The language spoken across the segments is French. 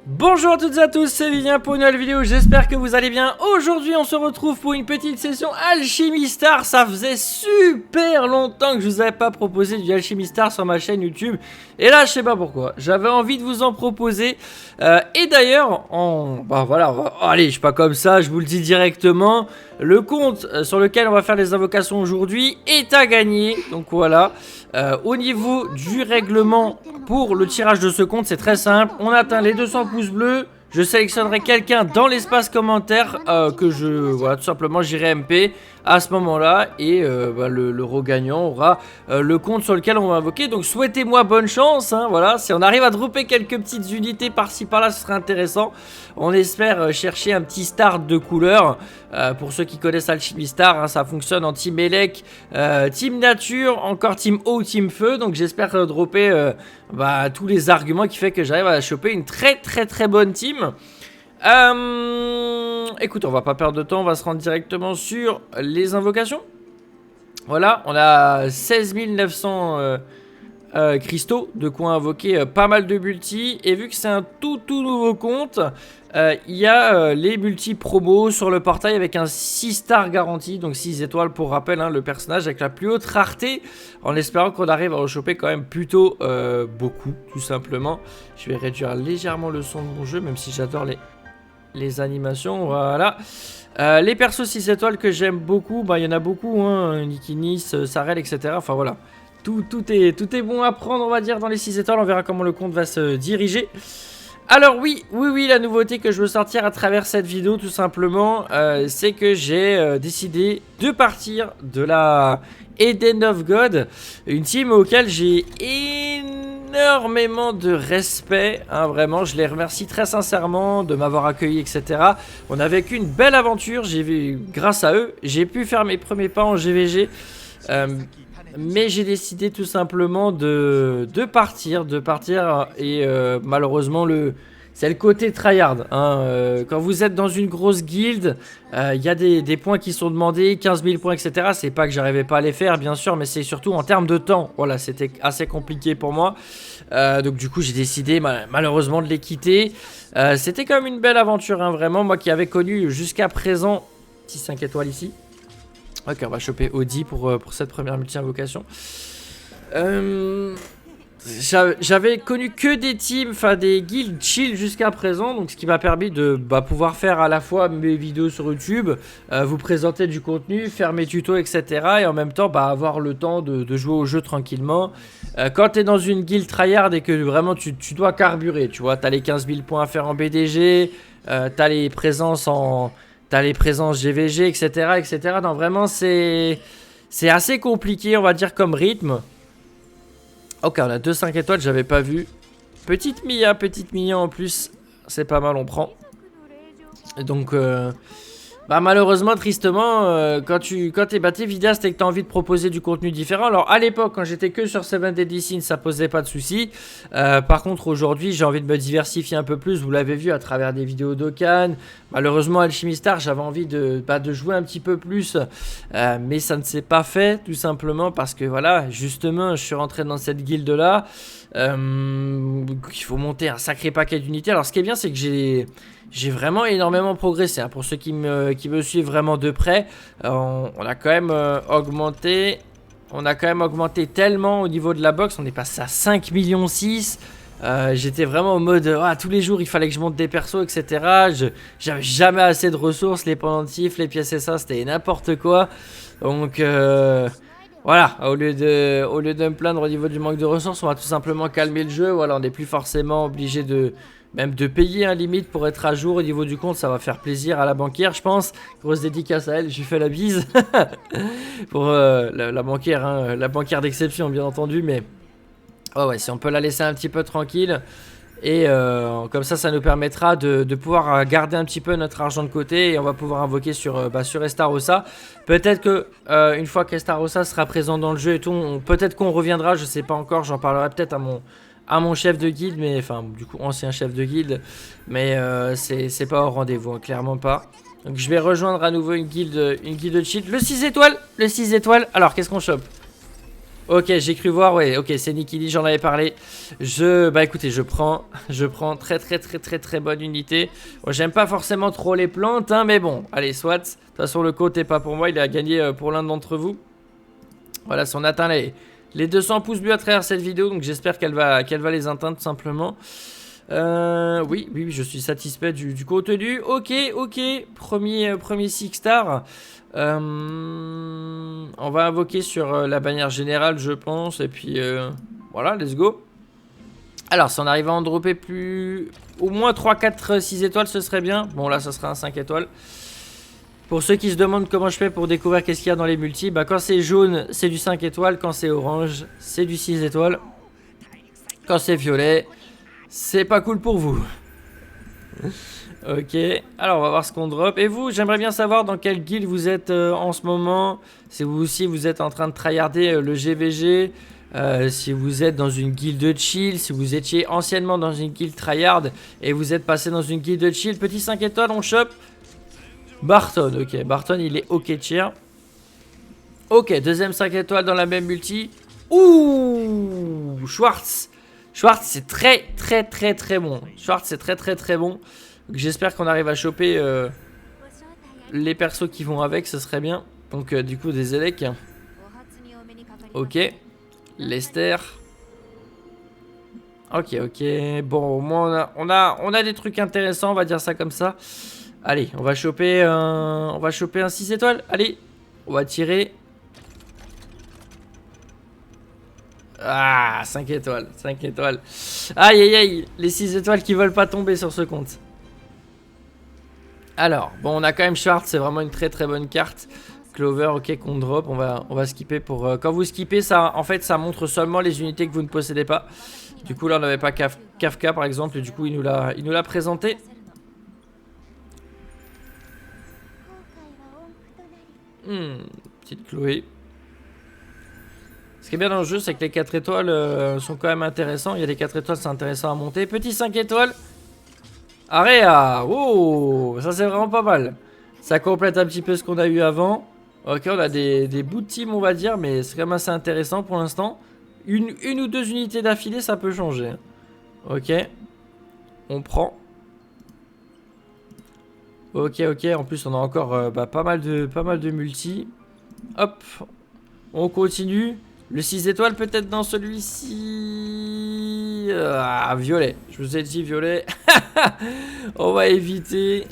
Bonjour à toutes et à tous, c'est Vivien pour une nouvelle vidéo, j'espère que vous allez bien. Aujourd'hui on se retrouve pour une petite session Alchemy Star. Ça faisait super longtemps que je vous avais pas proposé du Alchemy Star sur ma chaîne YouTube. Et là je sais pas pourquoi, j'avais envie de vous en proposer. Et d'ailleurs, allez, je suis pas comme ça, je vous le dis directement. Le compte sur lequel on va faire les invocations aujourd'hui est à gagner. Donc voilà, au niveau du règlement pour le tirage de ce compte, c'est très simple. On atteint les 200 pouces bleus. Je sélectionnerai quelqu'un dans l'espace commentaire voilà, tout simplement j'irai MP à ce moment-là et le regagnant aura le compte sur lequel on va invoquer. Donc souhaitez-moi bonne chance, hein, voilà. Si on arrive à dropper quelques petites unités par-ci par-là, ce serait intéressant. On espère chercher un petit start de couleur. Pour ceux qui connaissent Alchemy Star, hein, ça fonctionne en team Elec, team nature, encore team eau, team feu. Donc j'espère dropper tous les arguments qui fait que j'arrive à choper une très bonne team. Écoute, on va pas perdre de temps, on va se rendre directement sur les invocations. Voilà, on a 16 900 cristaux, de quoi invoquer pas mal de multi. Et vu que c'est un tout nouveau compte, il y a les multi promos sur le portail avec un 6 star garanti, donc 6 étoiles pour rappel, hein, le personnage avec la plus haute rareté, en espérant qu'on arrive à rechoper quand même plutôt beaucoup, tout simplement. Je vais réduire légèrement le son de mon jeu, même si j'adore les animations, voilà. Les persos 6 étoiles que j'aime beaucoup, il y en a beaucoup, hein, Nikinis, Sarel, etc. Enfin voilà, tout est bon à prendre, on va dire, dans les 6 étoiles. On verra comment le compte va se diriger. Alors oui, la nouveauté que je veux sortir à travers cette vidéo, tout simplement, c'est que j'ai décidé de partir de la Eden of God, une team auquel j'ai énormément de respect, hein, vraiment, je les remercie très sincèrement de m'avoir accueilli, etc. On a vécu une belle aventure, grâce à eux, j'ai pu faire mes premiers pas en GVG, mais j'ai décidé tout simplement de partir et malheureusement c'est le côté tryhard, hein. Quand vous êtes dans une grosse guilde, il y a des points qui sont demandés, 15 000 points, etc. C'est pas que j'arrivais pas à les faire, bien sûr, mais c'est surtout en termes de temps. Voilà, c'était assez compliqué pour moi. Donc du coup, j'ai décidé malheureusement de les quitter. C'était quand même une belle aventure, hein, vraiment. Moi qui avais connu jusqu'à présent 6-5 étoiles ici. Ok, on va choper Audi pour cette première multi-invocation. J'avais connu que des teams, enfin des guilds chill jusqu'à présent, donc ce qui m'a permis de pouvoir faire à la fois mes vidéos sur YouTube, vous présenter du contenu, faire mes tutos, etc. Et en même temps avoir le temps de jouer au jeu tranquillement. Quand tu es dans une guild tryhard et que vraiment tu dois carburer, tu vois, tu as les 15 000 points à faire en BDG, tu as les présences GVG, etc. Non, vraiment c'est assez compliqué, on va dire, comme rythme. Ok, on a 2 5 étoiles, j'avais pas vu. Petite Mia en plus, c'est pas mal, on prend. Donc, malheureusement, tristement, quand t'es vidéaste et que t'as envie de proposer du contenu différent. Alors, à l'époque, quand j'étais que sur 7 Deadly Sins, ça posait pas de soucis. Par contre, aujourd'hui, j'ai envie de me diversifier un peu plus. Vous l'avez vu à travers des vidéos d'Okan. Malheureusement, Alchemy Star, j'avais envie de jouer un petit peu plus. Mais ça ne s'est pas fait, tout simplement, parce que voilà, justement, je suis rentré dans cette guilde-là. Il faut monter un sacré paquet d'unités. Alors, ce qui est bien, c'est que j'ai vraiment énormément progressé, hein. Pour ceux qui me suivent vraiment de près, on a quand même augmenté. On a quand même augmenté tellement au niveau de la box. On est passé à 5 millions 6. J'étais vraiment en mode tous les jours il fallait que je monte des persos, etc. J'avais jamais assez de ressources, les pendentifs, les pièces et ça, c'était n'importe quoi. Donc voilà, au lieu de me plaindre au niveau du manque de ressources, on va tout simplement calmer le jeu. Voilà, on n'est plus forcément obligé de payer un limite pour être à jour au niveau du compte. Ça va faire plaisir à la banquière, je pense. Grosse dédicace à elle, je lui fais la bise. Pour la banquière, hein, la banquière d'exception bien entendu. Mais ouais, si on peut la laisser un petit peu tranquille. Et comme ça nous permettra de pouvoir garder un petit peu notre argent de côté. Et on va pouvoir invoquer sur Estarossa. Peut-être que une fois qu'Estarossa sera présent dans le jeu et tout, peut-être qu'on reviendra, je sais pas encore. J'en parlerai peut-être à mon chef de guilde, mais enfin du coup ancien chef de guilde, mais c'est pas au rendez-vous, hein, clairement pas. Donc je vais rejoindre à nouveau une guilde de cheat. Le 6 étoiles, alors qu'est-ce qu'on chope? Ok, j'ai cru voir, ouais, ok, c'est Nikili, j'en avais parlé. Bah écoutez, je prends très bonne unité. Bon, j'aime pas forcément trop les plantes, hein, mais bon, allez, soit. De toute façon, le côte est pas pour moi, il a gagné pour l'un d'entre vous. Voilà, si on atteint les 200 pouces bleus à travers cette vidéo, donc j'espère qu'elle va les atteindre tout simplement. Oui, je suis satisfait du contenu. Ok, premier 6 star. On va invoquer sur la bannière générale, je pense, et puis voilà, let's go. Alors, si on arrive à en dropper plus... Au moins 3, 4, 6 étoiles, ce serait bien. Bon, là, ça sera un 5 étoiles. Pour ceux qui se demandent comment je fais pour découvrir qu'est-ce qu'il y a dans les multis, bah quand c'est jaune, c'est du 5 étoiles. Quand c'est orange, c'est du 6 étoiles. Quand c'est violet, c'est pas cool pour vous. Ok, alors on va voir ce qu'on drop. Et vous, j'aimerais bien savoir dans quelle guilde vous êtes en ce moment. Si vous aussi vous êtes en train de tryharder le GVG. Si vous êtes dans une guilde de chill, si vous étiez anciennement dans une guilde tryhard et vous êtes passé dans une guilde de chill, petit 5 étoiles, on chope Barton. Ok, Barton il est ok tier. Ok, deuxième 5 étoiles dans la même multi. Ouh, Schwartz c'est très bon. Schwartz c'est très bon. J'espère qu'on arrive à choper les persos qui vont avec, ce serait bien. Donc du coup des élecs. Ok. Lester. Ok. Bon, au moins on a des trucs intéressants, on va dire ça comme ça. Allez, on va choper un 6 étoiles. Allez, on va tirer. Ah, 5 étoiles. Aïe, les 6 étoiles qui veulent pas tomber sur ce compte. Alors, bon, on a quand même Schwartz, c'est vraiment une très bonne carte. Clover, ok, qu'on drop, on va skipper pour... quand vous skippez, ça, en fait, ça montre seulement les unités que vous ne possédez pas. Du coup, là, on n'avait pas Kafka, par exemple, et du coup, il nous l'a présenté. Petite Chloé. Ce qui est bien dans le jeu, c'est que les 4 étoiles sont quand même intéressants. Il y a des 4 étoiles, c'est intéressant à monter. Petit 5 étoiles. Area. Oh, ça c'est vraiment pas mal. Ça complète un petit peu ce qu'on a eu avant. Ok, on a des bouts de team, on va dire, mais c'est quand même assez intéressant pour l'instant. Une ou deux unités d'affilée, ça peut changer. Ok. On prend. Ok. En plus, on a encore pas mal de multi. Hop. On continue. Le 6 étoiles peut-être dans celui-ci. Ah, violet. Je vous ai dit violet. On va éviter.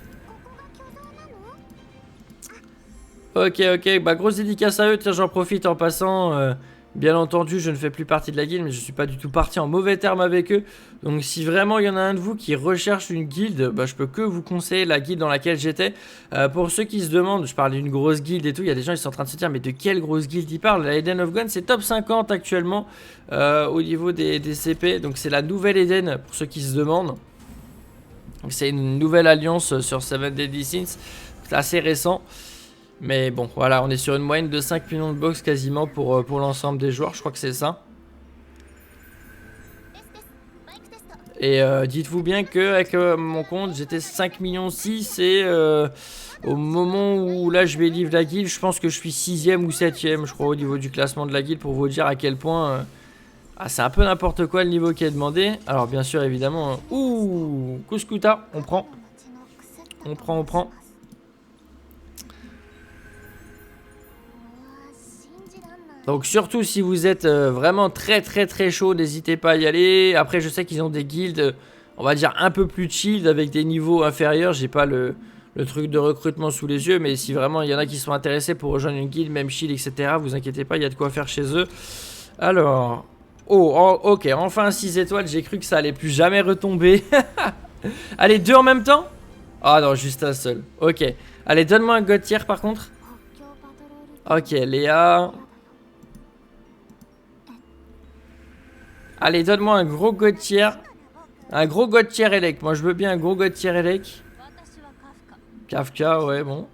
Ok. Bah, grosse dédicace à eux. Tiens, j'en profite en passant. Bien entendu, je ne fais plus partie de la guilde, mais je suis pas du tout parti en mauvais terme avec eux. Donc si vraiment il y en a un de vous qui recherche une guilde, bah, je peux que vous conseiller la guilde dans laquelle j'étais. Pour ceux qui se demandent, je parle d'une grosse guilde et tout, il y a des gens qui sont en train de se dire mais de quelle grosse guilde ils parlent? La Eden of Gun, c'est top 50 actuellement au niveau des CP. Donc c'est la nouvelle Eden pour ceux qui se demandent. C'est une nouvelle alliance sur Seven Deadly Sins, c'est assez récent. Mais bon, voilà, on est sur une moyenne de 5 millions de box quasiment pour l'ensemble des joueurs, je crois que c'est ça. Et dites-vous bien que avec mon compte, j'étais 5 millions 6 et au moment où là je vais livrer la guilde, je pense que je suis 6ème ou 7ème, je crois, au niveau du classement de la guilde pour vous dire à quel point c'est un peu n'importe quoi le niveau qui est demandé. Alors bien sûr, évidemment, ouh, Cuscuta, on prend. Donc surtout si vous êtes vraiment très chaud, n'hésitez pas à y aller. Après je sais qu'ils ont des guildes, on va dire un peu plus chill avec des niveaux inférieurs. J'ai pas le truc de recrutement sous les yeux, mais si vraiment il y en a qui sont intéressés pour rejoindre une guilde, même chill, etc. Vous inquiétez pas, il y a de quoi faire chez eux. Alors, ok, enfin 6 étoiles, j'ai cru que ça allait plus jamais retomber. Allez, 2 en même temps? Ah non, juste un seul. Ok, allez, donne-moi un god tier par contre. Ok, Léa... Allez, donne-moi un gros god tier. Un gros god tier elec. Moi, je veux bien un gros god tier elec. Kafka, ouais, bon.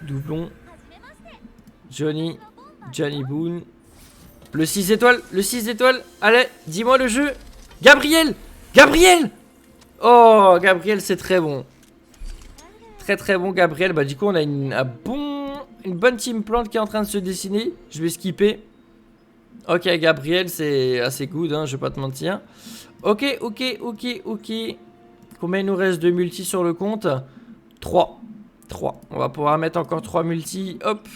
Doublon. Johnny Boone. Le 6 étoiles. Allez, dis-moi le jeu. Gabriel. Oh, Gabriel, c'est très bon. Très bon, Gabriel. Bah, du coup, on a une bonne team plante qui est en train de se dessiner. Je vais skipper. Ok, Gabriel, c'est assez good, hein, je vais pas te mentir. Ok. Combien il nous reste de multi sur le compte? 3. On va pouvoir mettre encore 3 multi. Hop.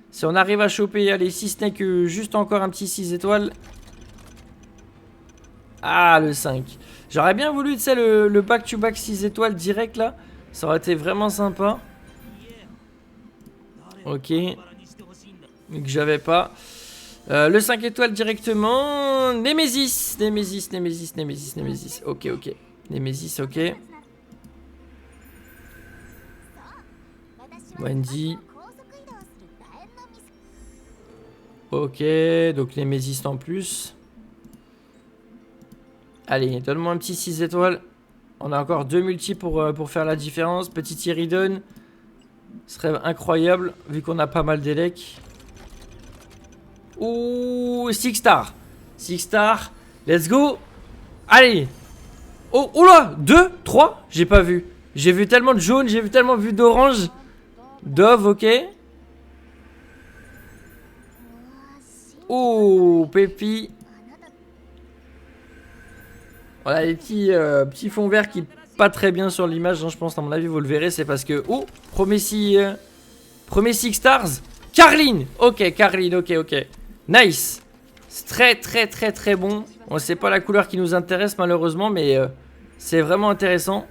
Si on arrive à choper, allez, si ce n'est que juste encore un petit 6 étoiles. Ah, le 5. J'aurais bien voulu, tu sais, le back-to-back 6 étoiles direct, là. Ça aurait été vraiment sympa. Ok. Mais que j'avais pas. Le 5 étoiles directement. Nemesis. Ok. Nemesis, ok. Wendy. Ok, donc Nemesis en plus. Allez, donne-moi un petit 6 étoiles. On a encore 2 multi pour faire la différence. Petit Iridon. Ce serait incroyable, vu qu'on a pas mal d'élec. Ouh, 6 stars. 6 stars. Let's go. Allez. Oh, oula, 2, 3. J'ai pas vu. J'ai vu tellement de jaune, j'ai vu tellement vu d'orange. Dove, ok. Oh, Pépi. Voilà les petits fonds verts qui pas très bien sur l'image, hein, je pense, à mon avis, vous le verrez, c'est parce que... Oh, premier 6 stars. Carline. Ok, Carline, ok. Nice. C'est très bon. On sait pas la couleur qui nous intéresse malheureusement, mais c'est vraiment intéressant.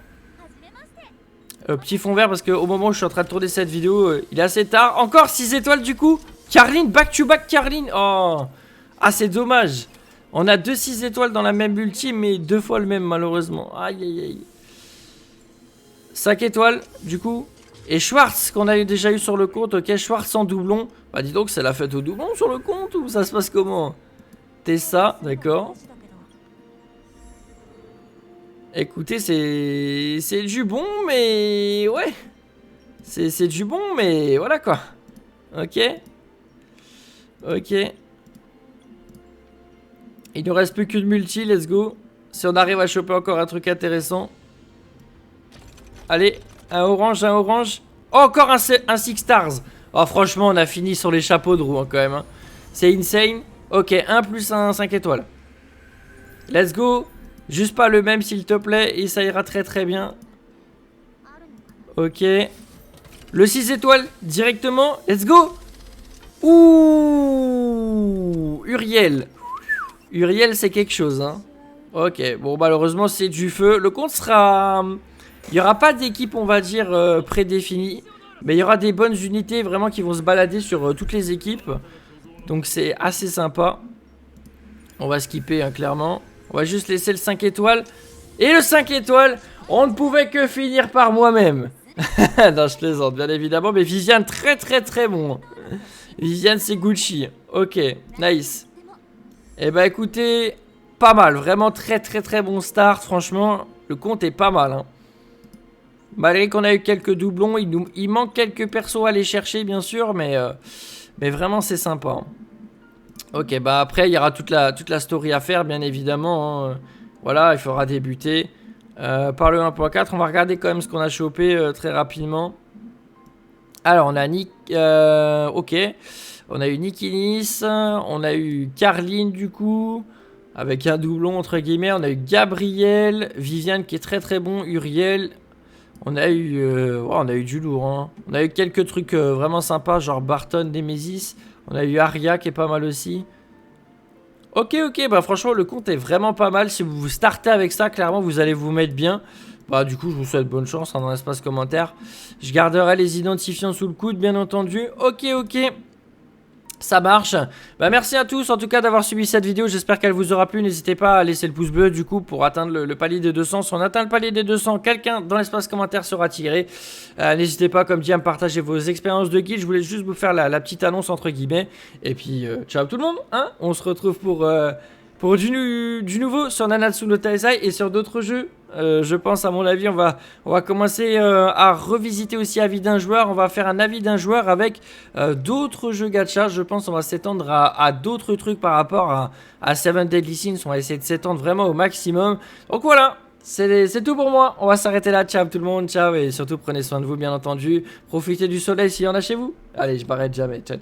Petit fond vert parce qu'au moment où je suis en train de tourner cette vidéo, il est assez tard. Encore 6 étoiles du coup. Carline, back to back Carline. Oh. Ah, c'est dommage. On a 2 6 étoiles dans la même multi, mais 2 fois le même malheureusement. Aïe. 5 étoiles du coup. Et Schwartz qu'on a déjà eu sur le compte. Ok, Schwartz en doublon. Bah dis donc, c'est la fête au doublon sur le compte ou ça se passe comment? Tessa, d'accord. Écoutez, c'est du bon, mais... Ouais. C'est du bon, mais voilà quoi. Ok. Il nous reste plus qu'une multi, let's go. Si on arrive à choper encore un truc intéressant. Allez, un orange. Oh, encore un 6 stars. Oh, franchement, on a fini sur les chapeaux de roue hein, quand même. Hein. C'est insane. Ok, 1 plus 1, 5 étoiles. Let's go. Juste pas le même s'il te plaît. Et ça ira très bien. Ok. Le 6 étoiles directement. Let's go. Ouh. Uriel, c'est quelque chose. Hein. Ok. Bon, malheureusement, c'est du feu. Le compte sera... Il n'y aura pas d'équipe, on va dire, prédéfinie. Mais il y aura des bonnes unités vraiment qui vont se balader sur toutes les équipes. Donc c'est assez sympa. On va skipper hein, clairement. On va juste laisser le 5 étoiles. Et le 5 étoiles, on ne pouvait que finir par moi-même. Non, je plaisante bien évidemment. Mais Viviane, très bon. Viviane, c'est Gucci. Ok, nice. Et bah écoutez, pas mal. Vraiment très bon start. Franchement, le compte est pas mal. Hein. Malgré qu'on a eu quelques doublons, il manque quelques persos à aller chercher bien sûr, mais vraiment c'est sympa. Hein. Ok, bah après il y aura toute la story à faire bien évidemment. Hein. Voilà, il faudra débuter par le 1.4. On va regarder quand même ce qu'on a chopé très rapidement. Alors on a Nick, ok, on a eu Nikinis, on a eu Carline du coup. Avec un doublon entre guillemets, on a eu Gabriel, Viviane qui est très bon, Uriel. On a eu du lourd. Hein. On a eu quelques trucs vraiment sympas, genre Barton, Nemesis. On a eu Aria qui est pas mal aussi. Ok, bah franchement le compte est vraiment pas mal. Si vous startez avec ça, clairement vous allez vous mettre bien. Bah du coup je vous souhaite bonne chance hein, dans l'espace commentaire. Je garderai les identifiants sous le coude bien entendu. Ok. Ça marche. Bah merci à tous en tout cas d'avoir suivi cette vidéo. J'espère qu'elle vous aura plu. N'hésitez pas à laisser le pouce bleu du coup pour atteindre le palier des 200. Si on atteint le palier des 200, quelqu'un dans l'espace commentaire sera tiré. N'hésitez pas comme dit à me partager vos expériences de guild. Je voulais juste vous faire la petite annonce entre guillemets. Et puis ciao tout le monde. Hein, on se retrouve pour du nouveau sur Nanatsu no Taizai et sur d'autres jeux. Je pense à mon avis on va commencer à revisiter aussi avis d'un joueur. On va faire un avis d'un joueur avec d'autres jeux gacha. Je pense on va s'étendre à d'autres trucs par rapport à Seven Deadly Sins. On va essayer de s'étendre vraiment au maximum. Donc voilà, c'est tout pour moi. On va s'arrêter là. Ciao tout le monde, ciao et surtout prenez soin de vous bien entendu. Profitez du soleil s'il y en a chez vous. Allez, je m'arrête jamais. Ciao.